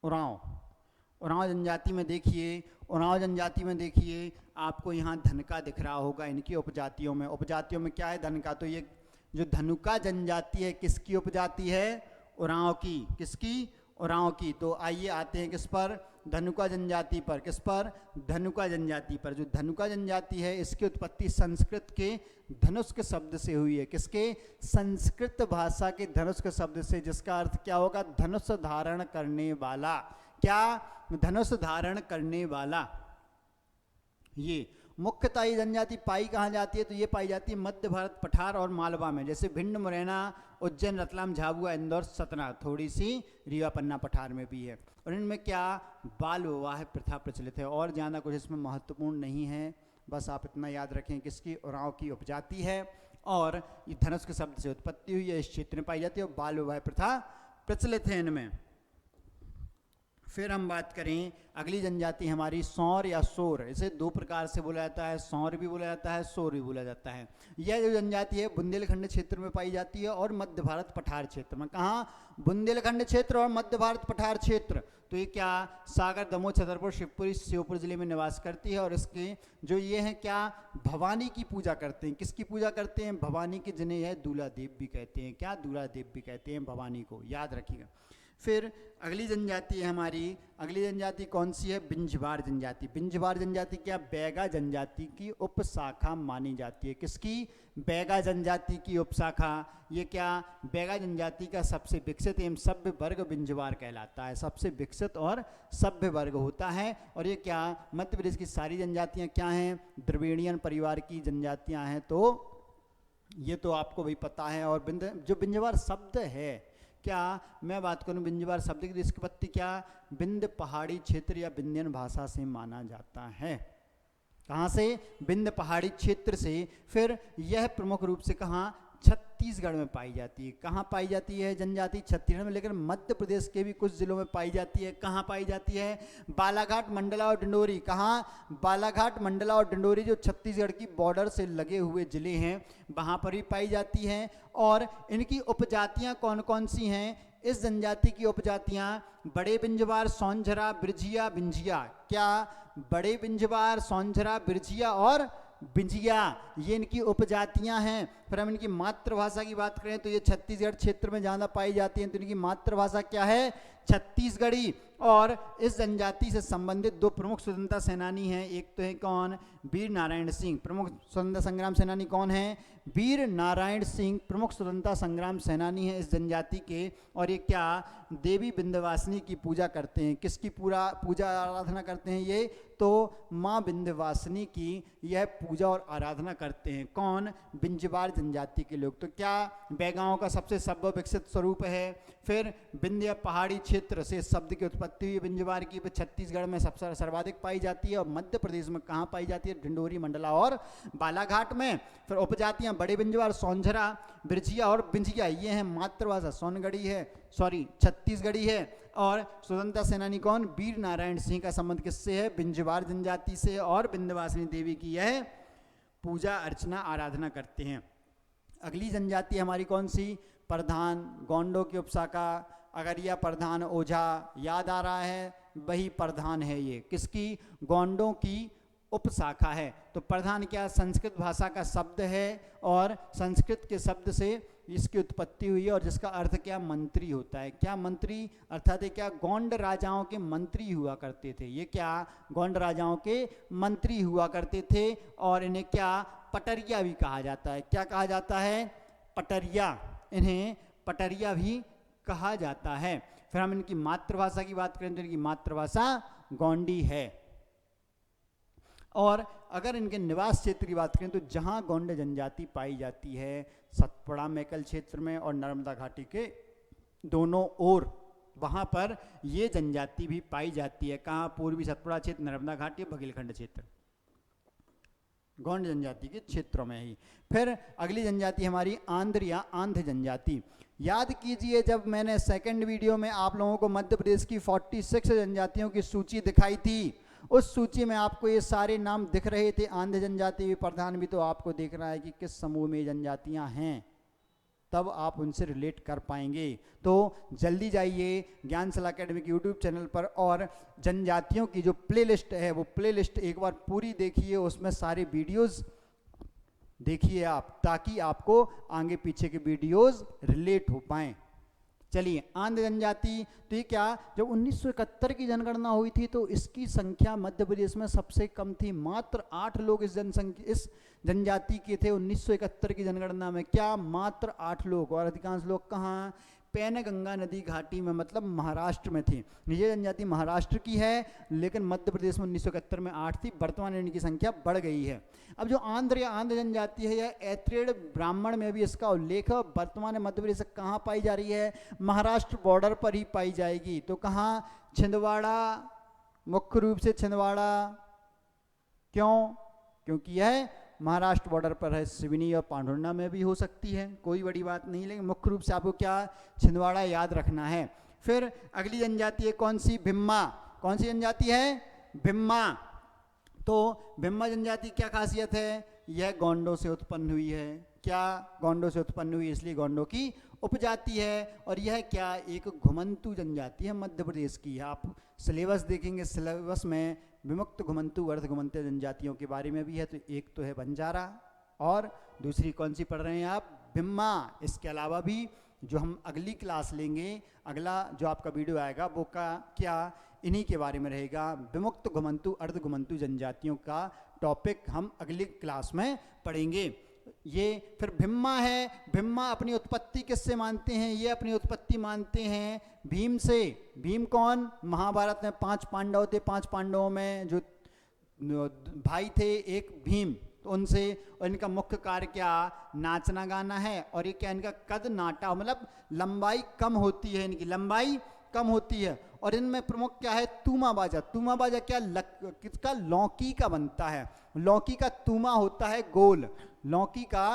उरांव जनजाति में देखिए, उरांव जनजाति में देखिए आपको यहाँ धनका दिख रहा होगा। इनकी उपजातियों में, उपजातियों में क्या है, धनका। तो ये जो धनुका जनजाति है किसकी उपजाति है, उरांव की। किसकी, उरांव की। तो आइए आते हैं किस पर, धनुका जनजाति पर। किस पर, धनुका जनजाति पर। जो धनुका जनजाति है इसकी उत्पत्ति संस्कृत के धनुष के शब्द से हुई है। किसके, संस्कृत भाषा के धनुष के शब्द से, जिसका अर्थ क्या होगा, धनुष धारण करने वाला। क्या, धनुष धारण करने वाला। ये मुख्यतः ये जनजाति पाई कहाँ जाती है, तो ये पाई जाती है मध्य भारत पठार और मालवा में, जैसे भिंड, मुरैना, उज्जैन, रतलाम, झाबुआ, इंदौर, सतना, थोड़ी सी रीवा, पन्ना, पठार में भी है। और इनमें क्या, बाल विवाह प्रथा प्रचलित है। और ज़्यादा कुछ इसमें महत्वपूर्ण नहीं है, बस आप इतना याद रखें किसकी, उरांव की उपजाति है और ये धनुष के शब्द से उत्पत्ति हुई है, इस क्षेत्र में पाई जाती है और बाल विवाह प्रथा प्रचलित है इनमें। फिर हम बात करें अगली जनजाति हमारी सौर या सोर। इसे दो प्रकार से बोला जाता है, सौर भी बोला जाता है, सोर भी बोला जाता है। यह जो जनजाति है बुंदेलखंड क्षेत्र में पाई जाती है और मध्य भारत पठार क्षेत्र में। कहाँ, बुंदेलखंड क्षेत्र और मध्य भारत पठार क्षेत्र। तो ये क्या सागर, दमोह, छतरपुर, शिवपुरी, श्योपुर जिले में निवास करती है। और इसके जो ये हैं क्या भवानी की पूजा करते हैं। किसकी पूजा करते हैं? भवानी की, जिन्हें यह दूल्हा देव भी कहते हैं। क्या दूल्हा देव भी कहते हैं भवानी को, याद रखिएगा। फिर अगली जनजाति है हमारी, अगली जनजाति कौन सी है? बिंजवार जनजाति। बिंजवार जनजाति क्या बैगा जनजाति की उपशाखा मानी जाती है। किसकी? बैगा जनजाति की उपशाखा। ये क्या बैगा जनजाति का सबसे विकसित एवं सभ्य वर्ग बिंजवार कहलाता है। सबसे विकसित और सभ्य वर्ग होता है। और ये क्या मध्य प्रदेश की सारी जनजातियां क्या हैं? द्रविड़ियन परिवार की जनजातियां हैं। तो ये तो आपको भी पता है। और जो बिंजवार शब्द है, क्या मैं बात करूं बिंजवार शब्द की, इसकी उत्पत्ति क्या बिंद पहाड़ी क्षेत्र या विंध्यन भाषा से माना जाता है। कहाँ से? विंध्य पहाड़ी क्षेत्र से। फिर यह प्रमुख रूप से कहाँ? छत्तीसगढ़ में पाई जाती है। कहाँ पाई जाती है जनजाति? छत्तीसगढ़ में। लेकिन मध्य प्रदेश के भी कुछ जिलों में पाई जाती है। कहाँ पाई जाती है? बालाघाट, मंडला और डिंडोरी। कहाँ? बालाघाट, मंडला और डिंडोरी, जो छत्तीसगढ़ की बॉर्डर से लगे हुए जिले हैं, वहाँ पर भी पाई जाती हैं। और इनकी उपजातियाँ कौन कौन सी हैं? इस जनजाति की उपजातियाँ बड़े बिंजवार, सोंझरा, बिरजिया, बिंजिया। क्या? बड़े बिंजवार, सोंझरा, बिरजिया और बिंजिया, ये इनकी उपजातियां हैं। फिर हम इनकी मातृभाषा की बात करें तो ये छत्तीसगढ़ क्षेत्र में ज़्यादा पाई जाती हैं। तो इनकी मातृभाषा क्या है? छत्तीसगढ़ी। और इस जनजाति से संबंधित दो प्रमुख स्वतंत्रता सेनानी हैं। एक तो है कौन? वीर नारायण सिंह। प्रमुख स्वतंत्रता संग्राम सेनानी कौन है? वीर नारायण सिंह प्रमुख स्वतंत्रता संग्राम सेनानी हैं इस जनजाति के। और ये क्या देवी विंध्यवासिनी की पूजा करते हैं। किसकी पूजा आराधना करते हैं ये? तो माँ विंध्यवासिनी की यह पूजा और आराधना करते हैं। कौन? बिंजवार जनजाति के लोग। तो क्या बैगाओं का सबसे सभ्य विकसित स्वरूप है। फिर विंध्य पहाड़ी क्षेत्र से शब्द की उत्पत्ति हुई बिंजवार की। छत्तीसगढ़ में सबसे सर्वाधिक पाई जाती है। और मध्य प्रदेश में कहाँ पाई जाती है? डिंडोरी, मंडला और बालाघाट में। फिर उपजातियां बड़े बिंजवार, सोंझरा, बिरजिया और बिंजिया, ये हैं। मातृभाषा सोनगढ़ी है, छत्तीसगढ़ी है। और स्वतंत्रता सेनानी कौन? वीर नारायण सिंह का संबंध किससे है? बिंजवार जनजाति से। और विंध्यवासिनी देवी की यह पूजा अर्चना आराधना करते हैं। अगली जनजाति हमारी कौन सी? प्रधान, गोंडों की उपशाखा। अगरिया, प्रधान, ओझा, याद आ रहा है? वही प्रधान है ये। किसकी? गोंडों की उपशाखा है। तो प्रधान क्या संस्कृत भाषा का शब्द है। और संस्कृत के शब्द से इसकी उत्पत्ति हुई है। और जिसका अर्थ क्या? मंत्री होता है। क्या? मंत्री। अर्थात क्या गोंड राजाओं के मंत्री हुआ करते थे। ये क्या गोंड राजाओं के मंत्री हुआ करते थे। और इन्हें क्या पटरिया भी कहा जाता है। क्या कहा जाता है? पटरिया। इन्हें पटरिया भी कहा जाता है। फिर हम इनकी मातृभाषा की बात करें तो इनकी मातृभाषा गोंडी है। और अगर इनके निवास क्षेत्र की बात करें तो जहां गोंड जनजाति पाई जाती है, सतपुड़ा मैकल क्षेत्र में और नर्मदा घाटी के दोनों ओर, वहां पर ये जनजाति भी पाई जाती है। कहाँ? पूर्वी सतपुड़ा क्षेत्र, नर्मदा घाटी, बघेलखंड क्षेत्र, गोंड जनजाति के क्षेत्रों में ही। फिर अगली जनजाति हमारी आंध्र या आंध्र जनजाति। याद कीजिए जब मैंने सेकंड वीडियो में आप लोगों को मध्य प्रदेश की 46 जनजातियों की सूची दिखाई थी, उस सूची में आपको ये सारे नाम दिख रहे थे। आंध्र जनजाति भी, प्रधान भी। तो आपको देखना है कि किस समूह में जनजातियां हैं, तब आप उनसे रिलेट कर पाएंगे। तो जल्दी जाइए ज्ञानशाला एकेडमी के यूट्यूब चैनल पर और जनजातियों की जो प्लेलिस्ट है वो प्लेलिस्ट एक बार पूरी देखिए। उसमें सारे वीडियोस देखिए आप, ताकि आपको आगे पीछे के वीडियोस रिलेट हो पाएँ। चलिए, आंध्र जनजाति। तो ये क्या जब 1971 की जनगणना हुई थी तो इसकी संख्या मध्य प्रदेश में सबसे कम थी। मात्र 8 लोग इस जनजाति के थे 1971 की जनगणना में। क्या? मात्र 8 लोग। और अधिकांश लोग कहाँ? पैनगंगा नदी घाटी में, मतलब महाराष्ट्र में थी। ये जनजाति महाराष्ट्र की है, लेकिन मध्य प्रदेश में 1971 में 8 थी। वर्तमान में इनकी संख्या बढ़ गई है। अब जो आंध्र या आंध्र जनजाति है, यह ऐत्रेय ब्राह्मण में भी इसका उल्लेख है। वर्तमान में मध्य प्रदेश से कहाँ पाई जा रही है? महाराष्ट्र बॉर्डर पर ही पाई जाएगी। तो कहाँ? छिंदवाड़ा, मुख्य रूप से छिंदवाड़ा। क्यों? क्योंकि यह महाराष्ट्र बॉर्डर पर है। सिवनी और पांढुर्णा में भी हो सकती है, कोई बड़ी बात नहीं, लेकिन मुख्य रूप से आपको क्या छिंदवाड़ा याद रखना है। फिर अगली जनजाति है कौन सी? भिम्मा। कौन सी जनजाति है? भिम्मा। तो भिम्मा जनजाति क्या खासियत है? यह गोंडों से उत्पन्न हुई है। क्या? गोंडों से उत्पन्न हुई, इसलिए गोंडों की उपजाति है। और यह क्या, एक घुमंतु जनजाति है, मध्य प्रदेश की। आप सिलेबस देखेंगे, सिलेबस में विमुक्त घुमंतु अर्ध घुमंतु जनजातियों के बारे में भी है। तो एक तो है बंजारा और दूसरी कौन सी पढ़ रहे हैं आप, भिम्मा। इसके अलावा भी जो हम अगली क्लास लेंगे, अगला जो आपका वीडियो आएगा वो क्या इन्हीं के बारे में रहेगा। विमुक्त घुमंतु अर्ध घुमंतु जनजातियों का टॉपिक हम अगली क्लास में पढ़ेंगे। ये फिर भिम्मा है। भिम्मा अपनी उत्पत्ति किससे मानते हैं, ये अपनी उत्पत्ति मानते हैं भीम से। भीम कौन, महाभारत में 5 पांडव थे, 5 पांडवों में जो भाई थे एक भीम, तो उनसे। और इनका मुख्य कार्य क्या, नाचना गाना है। और ये क्या, इनका कद नाटा, मतलब लंबाई कम होती है, इनकी लंबाई कम होती है। और इनमें प्रमुख क्या है, तूमा बाजा। तूमा बाजा क्या, किसका, लौकी का बनता है। लौकी का तूमा होता है गोल, लौकी का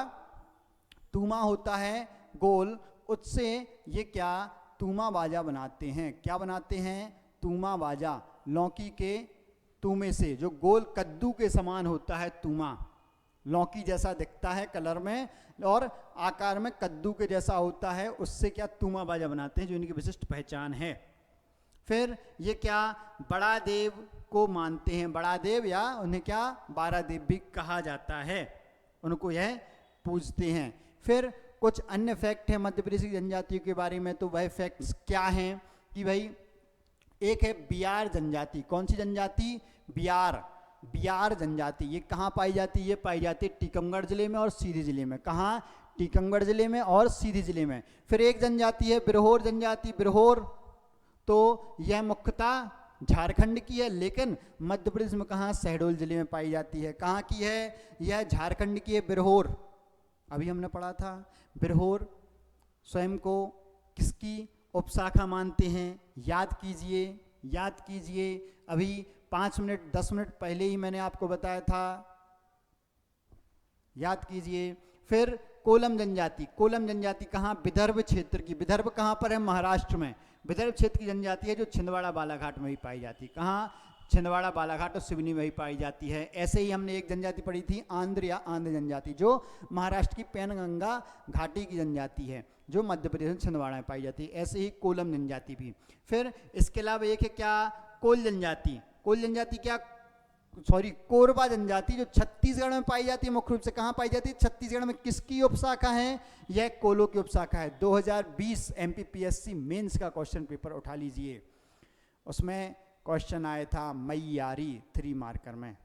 तूमा होता है गोल, उससे ये क्या, तूमा बाजा बनाते हैं। क्या बनाते हैं, तूमा बाजा, लौकी के तूमे से, जो गोल कद्दू के समान होता है तूमा, लौकी जैसा दिखता है कलर में और आकार में कद्दू के जैसा होता है, उससे क्या, तूमा बाजा बनाते हैं, जो इनकी विशिष्ट पहचान है। फिर ये क्या, बड़ा देव को मानते हैं, बड़ा देव, या उन्हें क्या, 12 देव भी कहा जाता है, उनको यह पूजते हैं। फिर कुछ अन्य फैक्ट है मध्य प्रदेश की जनजातियों के बारे में। तो वह फैक्ट्स क्या हैं कि भाई, एक है बियार जनजाति। कौन सी जनजाति, बियार। बियार जनजाति ये कहाँ पाई जाती है, ये पाई जाती है टीकमगढ़ जिले में और सीधी जिले में। कहाँ, टीकमगढ़ जिले में और सीधी जिले में। फिर एक जनजाति है बिरहोर जनजाति। बिरहोर तो यह मुख्यतः झारखंड की है, लेकिन मध्य प्रदेश में कहाँ, शहडोल जिले में पाई जाती है। कहाँ की है, यह झारखंड की है बिरहोर। अभी हमने पढ़ा था बिरहोर स्वयं को किसकी उपशाखा मानते हैं, याद कीजिए, याद कीजिए। अभी 5 मिनट 10 मिनट पहले ही मैंने आपको बताया था, याद कीजिए। फिर कोलम जनजाति। कोलम जनजाति कहाँ, विदर्भ क्षेत्र की। विदर्भ कहाँ पर है, महाराष्ट्र में। विदर्भ क्षेत्र की जनजाति है जो छिंदवाड़ा बालाघाट में भी पाई जाती है। कहाँ, छिंदवाड़ा बालाघाट और सिवनी में भी पाई जाती है। ऐसे ही हमने एक जनजाति पढ़ी थी आंध्र या आंध्र जनजाति, जो महाराष्ट्र की पैनगंगा घाटी की जनजाति है, जो मध्य प्रदेश में छिंदवाड़ा में पाई जाती है। ऐसे ही कोलम जनजाति भी। फिर इसके अलावा एक है क्या, कोल जनजाति। कोल जनजाति क्या, कोरबा जनजाति, जो छत्तीसगढ़ में पाई जाती है। मुख्य रूप से कहाँ पाई जाती है, छत्तीसगढ़ में। किसकी उपशाखा है, यह कोलो की उपशाखा है। 2020 MPPSC मेंस का क्वेश्चन पेपर उठा लीजिए, उसमें क्वेश्चन आया था मैयारी 3 मार्कर में।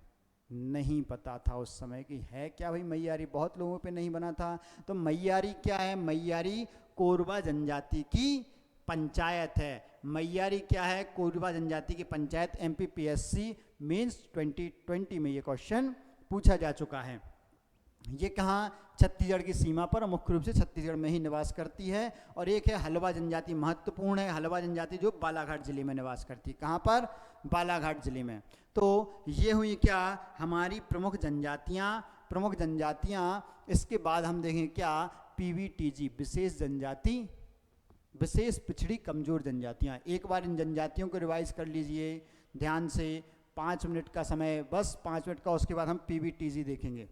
नहीं पता था उस समय कि है क्या भाई मैयारी, बहुत लोगों पे नहीं बना था। तो मैयारी क्या है, मैयारी कोरबा जनजाति की पंचायत है। मैयारी क्या है, कोरबा जनजाति की पंचायत। MPPSC मेंस 2020 में ये क्वेश्चन पूछा जा चुका है। ये कहाँ, छत्तीसगढ़ की सीमा पर, मुख्य रूप से छत्तीसगढ़ में ही निवास करती है। और एक है हलवा जनजाति, महत्वपूर्ण है हलवा जनजाति, जो बालाघाट जिले में निवास करती है। कहाँ पर, बालाघाट जिले में। तो ये हुई क्या, हमारी प्रमुख जनजातियाँ, प्रमुख जनजातियाँ। इसके बाद हम देखें क्या, PVTG, विशेष जनजाति, विशेष पिछड़ी कमजोर जनजातियाँ। एक बार इन जनजातियों को रिवाइज कर लीजिए ध्यान से, 5 मिनट का समय, बस 5 मिनट का। उसके बाद हम PVTG देखेंगे।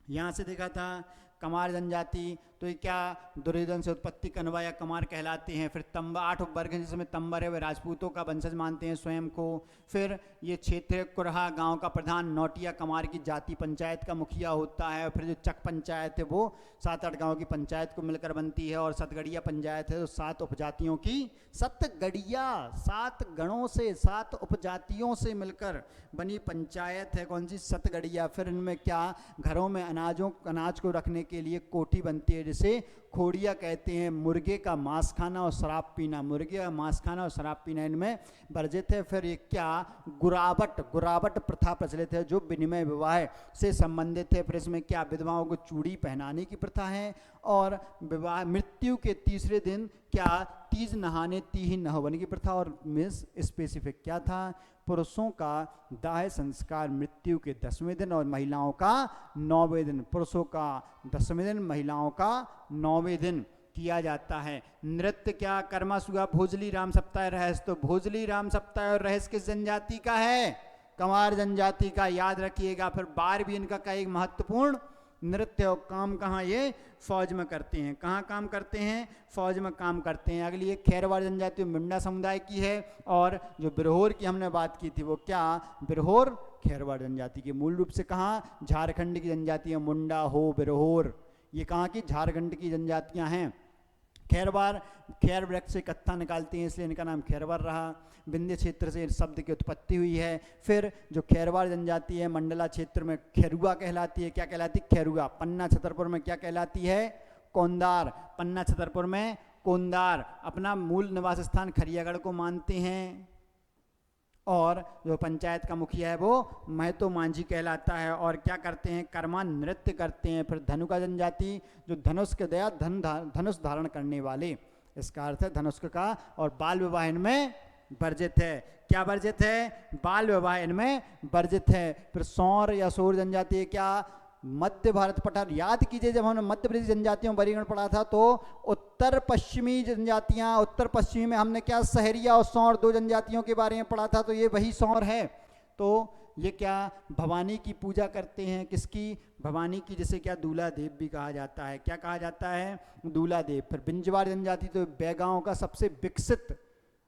यहाँ से देखा था कमार जनजाति, तो ये क्या, दुर्योधन से उत्पत्ति कनवा या कमार कहलाते हैं। फिर तंबर, 8 वर्ग हैं जिसमें तंबर है, वे राजपूतों का वंशज मानते हैं स्वयं को। फिर ये क्षेत्र कुरहा, गांव का प्रधान नौटिया कमार की जाति पंचायत का मुखिया होता है। फिर जो चक पंचायत है वो 7-8 गाँव की पंचायत को मिलकर बनती है। और सतगढ़िया पंचायत है, तो 7 उपजातियों की, सतगढ़िया 7 गणों से, 7 उपजातियों से मिलकर बनी पंचायत है। कौन सी, सतगढ़िया। फिर इनमें क्या, घरों में अनाज को रखने के लिए कोठी बनती है, जिसे खोड़िया कहते हैं। मुर्गे का मांस खाना और शराब पीना, मुर्गे का मांस खाना और शराब पीना इनमें वर्जित है। फिर ये क्या, गुराबट प्रथा प्रचलित है, जो विनिमय विवाह से संबंधित है। फिर इसमें क्या, विधवाओं को चूड़ी पहनाने की प्रथा है। और विवाह, मृत्यु के तीसरे दिन क्या, तीज नहाने तीही नहवने की प्रथा। और मिस स्पेसिफिक क्या था, पुरुषों का दाह संस्कार मृत्यु के 10वें दिन और महिलाओं का 9वें दिन। पुरुषों का 10वें दिन, महिलाओं का 9वें दिन किया जाता है। नृत्य क्या, कर्मा सुगा भोजली राम सप्ताह रहस्य। तो भोजली राम सप्ताह और रहस्य किस जनजाति का है, कमार जनजाति का, याद रखिएगा। फिर बार भी इनका का एक महत्वपूर्ण नृत्य और काम कहाँ ये फौज में करते हैं। कहाँ काम करते हैं? फौज में काम करते हैं। अगली एक खेरवाड़ जनजाति मुंडा समुदाय की है, और जो बिरहोर की हमने बात की थी वो क्या? बिरहोर खेरवाड़ जनजाति की। मूल रूप से कहाँ? झारखंड की जनजाति है मुंडा, हो, बिरहोर, ये कहाँ की? झारखंड की जनजातियाँ हैं। खेरवार, खैर वृक्ष से कत्था निकालते हैं इसलिए इनका नाम खेरवार रहा। विंध्य क्षेत्र से इस शब्द की उत्पत्ति हुई है। फिर जो खेरवार जनजाति है मंडला क्षेत्र में खेरुआ कहलाती है। क्या कहलाती है? खेरुआ। पन्ना छतरपुर में क्या कहलाती है? कोंदार। पन्ना छतरपुर में कोंदार। अपना मूल निवास स्थान खरियागढ़ को मानते हैं, और जो पंचायत का मुखिया है वो महतो मांझी कहलाता है। और क्या करते हैं? कर्मान नृत्य करते हैं। फिर धनुका जनजाति, जो धनुष के दया धनुष धारण करने वाले, इसका अर्थ है धनुष का। और बाल विवाह इनमें वर्जित है। क्या वर्जित है? बाल विवाह इनमें वर्जित है। फिर सौर या सौर जनजाति है क्या? मध्य भारत पठार। याद कीजिए जब हमने मध्य प्रदेश जनजातियों वर्गीकरण पढ़ा था तो उत्तर पश्चिमी जनजातियां, उत्तर पश्चिमी में हमने क्या सहरिया और सौर दो जनजातियों के बारे में पढ़ा था, तो ये वही सौर है। तो ये क्या? भवानी की पूजा करते हैं। किसकी? भवानी की, जिसे क्या दूल्हा देव भी कहा जाता है। क्या कहा जाता है? दूल्हा देव। फिर बिंजवार जनजाति तो बैगांव का सबसे विकसित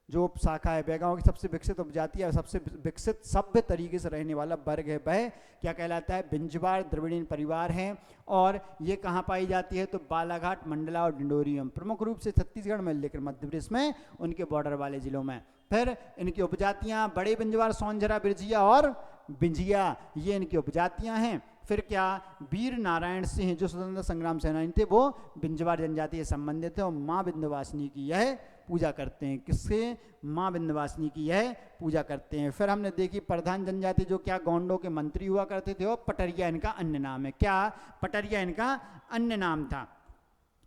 जो उपशाखा है, बैगांव की सबसे विकसित उपजाति है, सबसे विकसित सभ्य तरीके से रहने वाला वर्ग है, वह क्या कहलाता है? बिंजवार द्रविड़ीय परिवार हैं। और ये कहाँ पाई जाती है? तो बालाघाट, मंडला और डिंडोरियम, प्रमुख रूप से छत्तीसगढ़ में, लेकिन मध्य प्रदेश में उनके बॉर्डर वाले जिलों में। फिर इनकी उपजातियाँ बड़े बिंजवार, सोनझरा, बिरजिया और बिंजिया, ये इनकी उपजातियाँ हैं। फिर क्या? वीर नारायण सिंह जो स्वतंत्रता संग्राम सेनानी थे वो बिंजवार जनजाति से संबंधित है, और माँ विंध्यवासिनी की यह पूजा करते हैं। किससे? माँ विंध्यवासिनी की यह पूजा करते हैं। फिर हमने देखी प्रधान जनजाति जो क्या गोंडों के मंत्री हुआ करते थे, और पटरिया इनका अन्य नाम है। क्या? पटरिया इनका अन्य नाम था।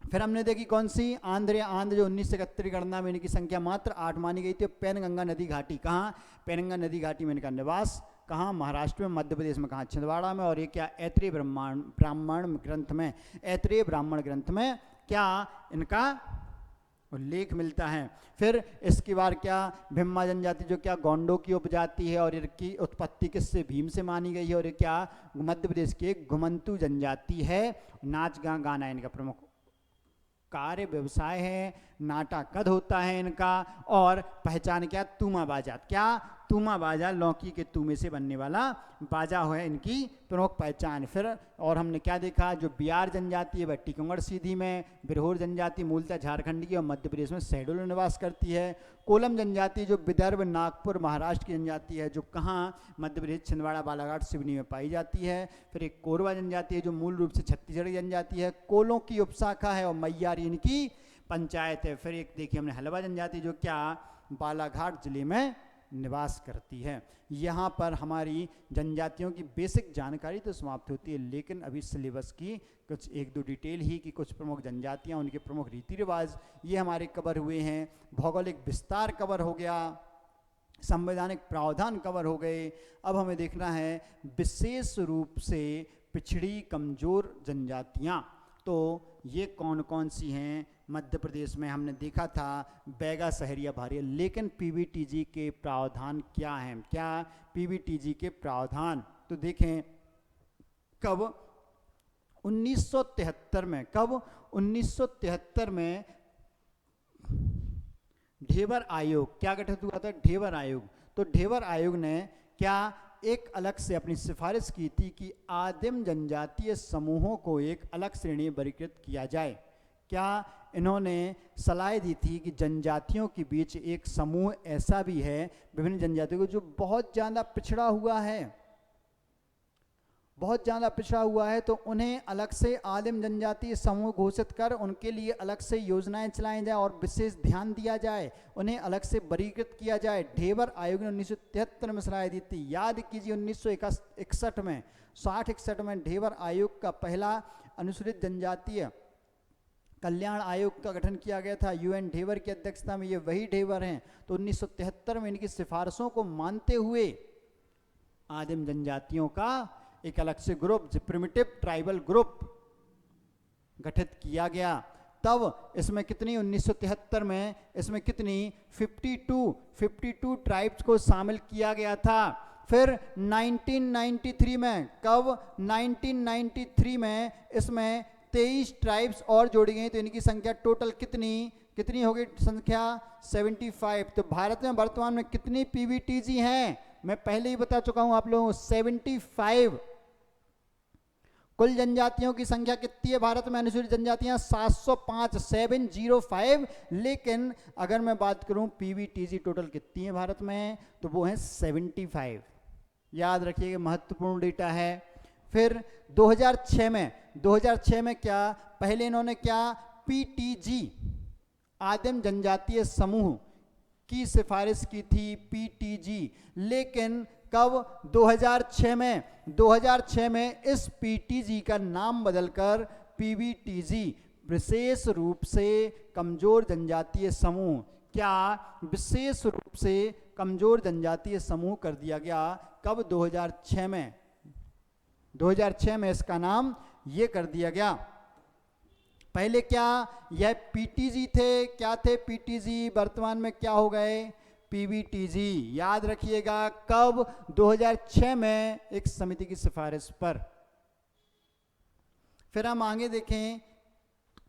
फिर हमने देखी कौन सी? आंध्र। आंध्र जो 1971 की गणना में इनकी संख्या मात्र 8 मानी गई थी। पैनगंगा नदी घाटी, कहाँ? पैनगंगा नदी घाटी में इनका निवास। कहाँ? महाराष्ट्र में, मध्य प्रदेश में, कहाँ? छिंदवाड़ा में। और ये क्या? ऐत्रेय ब्राह्मण ग्रंथ में, ऐत्रेय ब्राह्मण ग्रंथ में क्या इनका उल्लेख मिलता है। फिर इसके बाद क्या? भिम्मा जनजाति जो क्या गोंडों की उपजाति है, और इनकी उत्पत्ति किससे? भीम से मानी गई है। और ये क्या? मध्य प्रदेश की एक घुमंतु जनजाति है। नाच गाना इनका प्रमुख कार्य व्यवसाय है। नाटा कद होता है इनका। और पहचान क्या? तूमा बाजा। क्या? तूमा बाजा, लौकी के तूमे से बनने वाला बाजा है इनकी प्रमुख पहचान। फिर और हमने क्या देखा? जो बिहार जनजाति है वह टीकमगढ़ सीधी में। बिरहोर जनजाति मूलतः झारखंड की और मध्य प्रदेश में शहडोल में निवास करती है। कोलम जनजाति जो विदर्भ, नागपुर, महाराष्ट्र की जनजाति है, जो कहाँ? मध्य प्रदेश, छिंदवाड़ा, बालाघाट, सिवनी में पाई जाती है। फिर एक कोरवा जनजाति है जो मूल रूप से छत्तीसगढ़ की जनजाति है, कोलों की उपशाखा है, और मैयारी इनकी पंचायत है। फिर एक देखिए हमने हलवा जनजाति जो क्या बालाघाट जिले में निवास करती है। यहाँ पर हमारी जनजातियों की बेसिक जानकारी तो समाप्त होती है, लेकिन अभी सिलेबस की कुछ एक दो डिटेल ही कि कुछ प्रमुख जनजातियाँ, उनके प्रमुख रीति रिवाज ये हमारे कवर हुए हैं। भौगोलिक विस्तार कवर हो गया, संवैधानिक प्रावधान कवर हो गए। अब हमें देखना है विशेष रूप से पिछड़ी कमजोर जनजातियाँ, तो ये कौन कौन सी हैं? मध्य प्रदेश में हमने देखा था बैगा, सहरिया, भारिया, लेकिन पीबीटीजी के प्रावधान क्या हैं? क्या पीबीटीजी के प्रावधान? तो देखें कब 1973 में, कब 1973 में ढेबर आयोग क्या गठित हुआ था? ढेबर आयोग। तो ढेबर आयोग ने क्या एक अलग से अपनी सिफारिश की थी कि आदिम जनजातीय समूहों को एक अलग श्रेणी में वर्गीकृत किया जाए। क्या इन्होंने सलाह दी थी कि जनजातियों के बीच एक समूह ऐसा भी है विभिन्न जनजातियों को जो बहुत ज़्यादा पिछड़ा हुआ है, बहुत ज़्यादा पिछड़ा हुआ है, तो उन्हें अलग से आदिम जनजातीय समूह घोषित कर उनके लिए अलग से योजनाएं चलाई जाए और विशेष ध्यान दिया जाए, उन्हें अलग से वर्गीकृत किया जाए। ढेबर आयोग ने 1973 में सलाह दी थी। याद कीजिए 1961 में 60-61 में ढेबर आयोग का पहला अनुसूचित जनजातीय कल्याण आयोग का गठन किया गया था। यूएन ढेबर की अध्यक्षता में, ये वही ढेबर हैं। तो 1973 में इनकी सिफारिशों को मानते हुए आदिम जनजातियों का एक अलग से ग्रुप, प्रिमिटिव ट्राइबल ग्रुप गठित किया गया। तब इसमें कितनी 1973 में इसमें कितनी 52 ट्राइब्स को शामिल किया गया था। फिर 1993 में, कब? 1993 में इसमें 23 ट्राइब्स और जोड़ी गई, तो इनकी संख्या टोटल कितनी हो गई संख्या? 75। तो भारत में वर्तमान में कितनी पीवीटीजी हैं? मैं पहले ही बता चुका हूं आप लोगों को, 75। कुल जनजातियों की संख्या कितनी है भारत में? अनुसूचित जनजातियां 705, 705। लेकिन अगर मैं बात करूं पीवीटीजी टोटल कितनी है भारत में, तो वो है 75। याद रखिएगा, महत्वपूर्ण डेटा है। फिर 2006 में क्या? पहले इन्होंने क्या? पीटीजी, आदिम जनजातीय समूह की सिफारिश की थी, पीटीजी। लेकिन कब? 2006 में इस पीटीजी का नाम बदलकर पीवीटीजी, विशेष रूप से कमजोर जनजातीय समूह, क्या? विशेष रूप से कमजोर जनजातीय समूह कर दिया गया। कब? 2006 में। 2006 में इसका नाम ये कर दिया गया। पहले क्या यह पीटीजी थे? क्या थे पीटीजी? वर्तमान में क्या हो गए? पीवीटीजी। याद रखिएगा, कब? 2006 में एक समिति की सिफारिश पर। फिर हम आगे देखें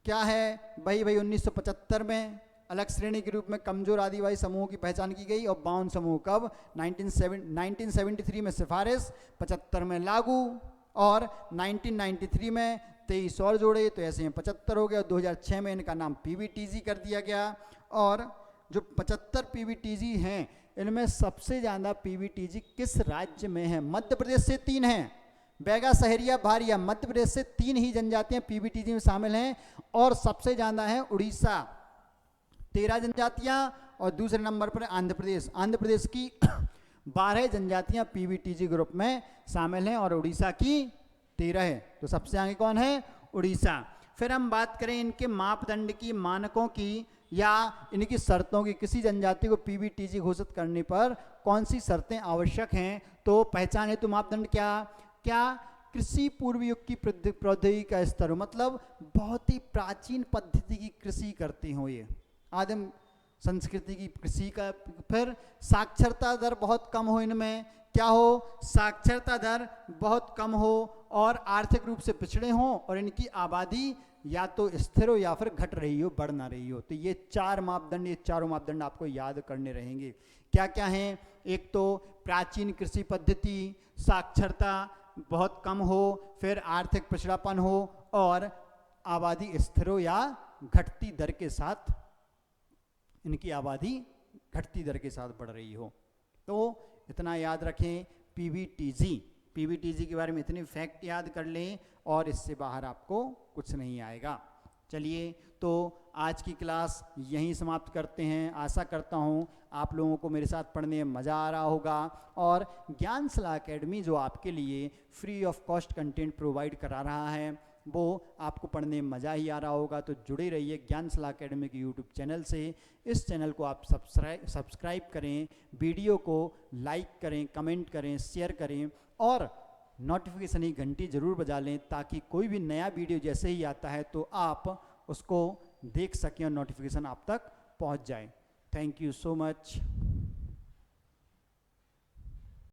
क्या है भाई 1975 में अलग श्रेणी के रूप में कमजोर आदिवासी समूहों की पहचान की गई, और 52 समूह। कब? 1973 में सिफारिश, 75 में लागू, और 1993 में 23 और जोड़े, तो ऐसे में 75 हो गया। 2006 में इनका नाम पीवीटीजी कर दिया गया। और जो 75 पीवीटीजी हैं, इनमें सबसे ज़्यादा पीवीटीजी किस राज्य में है? मध्य प्रदेश से 3 हैं, बैगा, सहरिया, भारिया। मध्य प्रदेश से 3 ही जनजातियां पीवीटीजी में शामिल हैं, और सबसे ज़्यादा है उड़ीसा, 13 जनजातियां, और दूसरे नंबर पर आंध्र प्रदेश। आंध्र प्रदेश की 12 जनजातियां पीवीटीजी ग्रुप में शामिल हैं, और उड़ीसा की 13 है। तो सबसे आगे कौन है? उड़ीसा। फिर हम बात करें इनके मापदंड की, मानकों की, या इनकी शर्तों की। किसी जनजाति को पीवीटीजी घोषित करने पर कौन सी शर्तें आवश्यक हैं? तो पहचान हेतु मापदंड क्या? कृषि पूर्व युग की प्रौद्योगिकी का स्तर हो, मतलब बहुत ही प्राचीन पद्धति की कृषि करते हो, ये आदिम संस्कृति की कृषि का। फिर साक्षरता दर बहुत कम हो, इनमें क्या हो? साक्षरता दर बहुत कम हो, और आर्थिक रूप से पिछड़े हों, और इनकी आबादी या तो स्थिर हो या फिर घट रही हो, बढ़ ना रही हो। तो ये 4 मापदंड, ये चारों मापदंड आपको याद करने रहेंगे। क्या क्या हैं? एक तो प्राचीन कृषि पद्धति, साक्षरता बहुत कम हो, फिर आर्थिक पिछड़ापन हो, और आबादी स्थिर हो या घटती दर के साथ, इनकी आबादी घटती दर के साथ बढ़ रही हो। तो इतना याद रखें। पीवीटीजी के बारे में इतने फैक्ट याद कर लें, और इससे बाहर आपको कुछ नहीं आएगा। चलिए, तो आज की क्लास यहीं समाप्त करते हैं। आशा करता हूँ आप लोगों को मेरे साथ पढ़ने में मज़ा आ रहा होगा, और ज्ञानशिला एकेडमी जो आपके लिए free of cost content provide करा रहा है, वो आपको पढ़ने में मज़ा ही आ रहा होगा। तो जुड़े रहिए ज्ञानशिला एकेडमी के यूट्यूब चैनल से। इस चैनल को आप सब्सक्राइब करें, वीडियो को लाइक करें, कमेंट करें, शेयर करें, और नोटिफिकेशन की घंटी ज़रूर बजा लें, ताकि कोई भी नया वीडियो जैसे ही आता है तो आप उसको देख सकें और नोटिफिकेशन आप तक पहुंच जाए। Thank you so much.